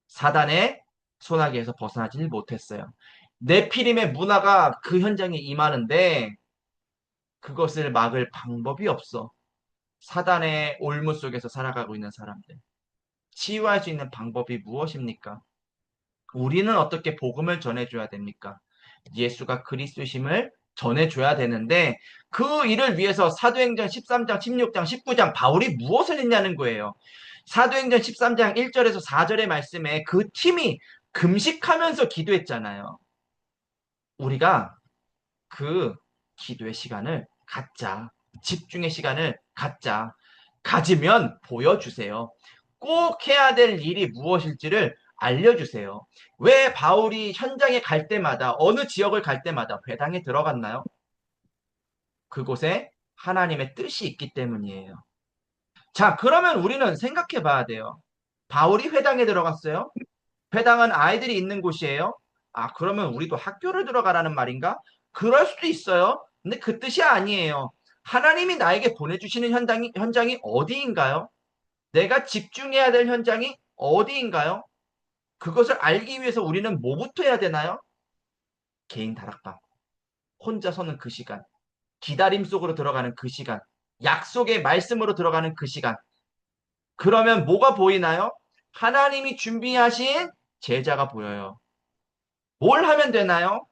사단의 소나기에서 벗어나질 못했어요. 네피림의 문화가 그 현장에 임하는데 그것을 막을 방법이 없어. 사단의 올무 속에서 살아가고 있는 사람들. 치유할 수 있는 방법이 무엇입니까? 우리는 어떻게 복음을 전해줘야 됩니까? 예수가 그리스도심을 전해줘야 되는데 그 일을 위해서 사도행전 13장, 16장, 19장 바울이 무엇을 했냐는 거예요. 사도행전 13장 1절에서 4절의 말씀에 그 팀이 금식하면서 기도했잖아요. 우리가 그 기도의 시간을 갖자. 집중의 시간을 갖자. 가지면 보여주세요. 꼭 해야 될 일이 무엇일지를 알려주세요. 왜 바울이 현장에 갈 때마다 어느 지역을 갈 때마다 회당에 들어갔나요? 그곳에 하나님의 뜻이 있기 때문이에요. 자, 그러면 우리는 생각해 봐야 돼요. 바울이 회당에 들어갔어요? 회당은 아이들이 있는 곳이에요? 아, 그러면 우리도 학교를 들어가라는 말인가? 그럴 수도 있어요. 근데 그 뜻이 아니에요. 하나님이 나에게 보내주시는 현장이 어디인가요? 내가 집중해야 될 현장이 어디인가요? 그것을 알기 위해서 우리는 뭐부터 해야 되나요? 개인 다락방. 혼자 서는 그 시간. 기다림 속으로 들어가는 그 시간. 약속의 말씀으로 들어가는 그 시간. 그러면 뭐가 보이나요? 하나님이 준비하신 제자가 보여요. 뭘 하면 되나요?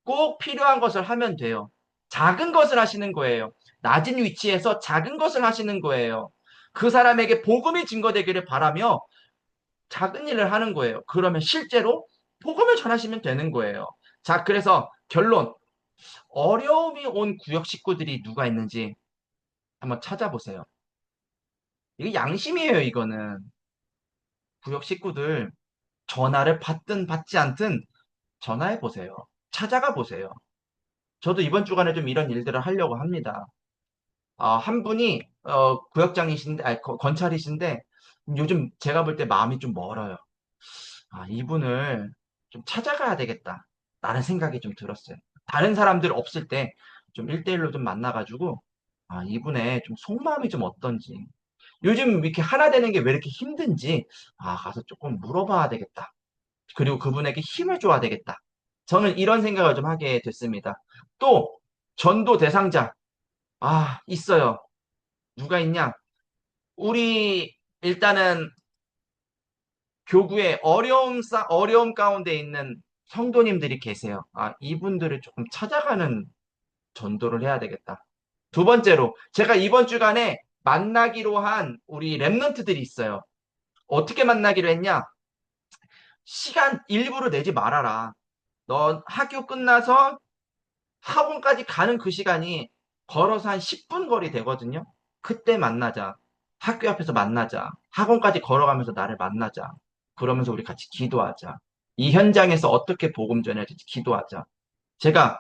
꼭 필요한 것을 하면 돼요. 작은 것을 하시는 거예요. 낮은 위치에서 작은 것을 하시는 거예요. 그 사람에게 복음이 증거되기를 바라며 작은 일을 하는 거예요. 그러면 실제로 복음을 전하시면 되는 거예요. 자, 그래서 결론. 어려움이 온 구역 식구들이 누가 있는지 한번 찾아보세요. 이게 양심이에요, 이거는. 구역 식구들 전화를 받든 받지 않든 전화해 보세요. 찾아가 보세요. 저도 이번 주간에 좀 이런 일들을 하려고 합니다. 한 분이 구역장이신데, 아니, 건찰이신데 요즘 제가 볼 때 마음이 좀 멀어요. 이분을 좀 찾아가야 되겠다. 라는 생각이 좀 들었어요. 다른 사람들 없을 때 좀 1대1로 좀 만나가지고, 이분의 좀 속마음이 좀 어떤지, 요즘 이렇게 하나 되는 게 왜 이렇게 힘든지, 가서 조금 물어봐야 되겠다. 그리고 그분에게 힘을 줘야 되겠다. 저는 이런 생각을 좀 하게 됐습니다. 또, 전도 대상자, 있어요. 누가 있냐? 우리, 일단은 교구에 어려움 가운데 있는 성도님들이 계세요. 이분들을 조금 찾아가는 전도를 해야 되겠다. 두 번째로, 제가 이번 주간에 만나기로 한 우리 랩런트들이 있어요. 어떻게 만나기로 했냐? 시간 일부러 내지 말아라. 너 학교 끝나서 학원까지 가는 그 시간이 걸어서 한 10분 거리 되거든요. 그때 만나자. 학교 앞에서 만나자. 학원까지 걸어가면서 나를 만나자. 그러면서 우리 같이 기도하자. 이 현장에서 어떻게 복음 전해질지 기도하자. 제가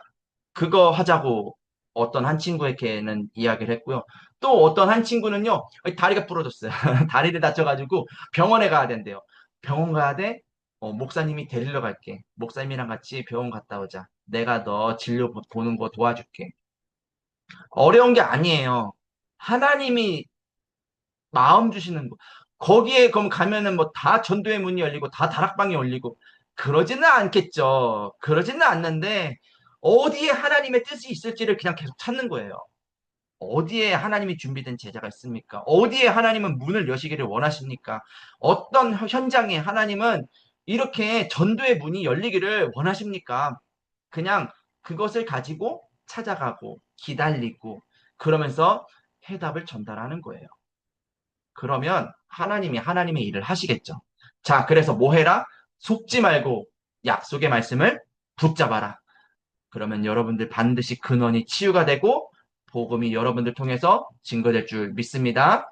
그거 하자고 어떤 한 친구에게는 이야기를 했고요. 또 어떤 한 친구는요, 다리가 부러졌어요. 다리를 다쳐가지고 병원에 가야 된대요. 병원 가야 돼? 목사님이 데리러 갈게. 목사님이랑 같이 병원 갔다 오자. 내가 너 진료 보는 거 도와줄게. 어려운 게 아니에요. 하나님이 마음 주시는 거. 거기에 그럼 가면은 뭐 다 전도의 문이 열리고 다 다락방이 열리고 그러지는 않겠죠. 그러지는 않는데 어디에 하나님의 뜻이 있을지를 그냥 계속 찾는 거예요. 어디에 하나님이 준비된 제자가 있습니까? 어디에 하나님은 문을 여시기를 원하십니까? 어떤 현장에 하나님은 이렇게 전도의 문이 열리기를 원하십니까? 그냥 그것을 가지고 찾아가고 기다리고 그러면서 해답을 전달하는 거예요. 그러면 하나님이 하나님의 일을 하시겠죠. 자, 그래서 뭐 해라? 속지 말고 약속의 말씀을 붙잡아라. 그러면 여러분들 반드시 근원이 치유가 되고 복음이 여러분들 통해서 증거될 줄 믿습니다.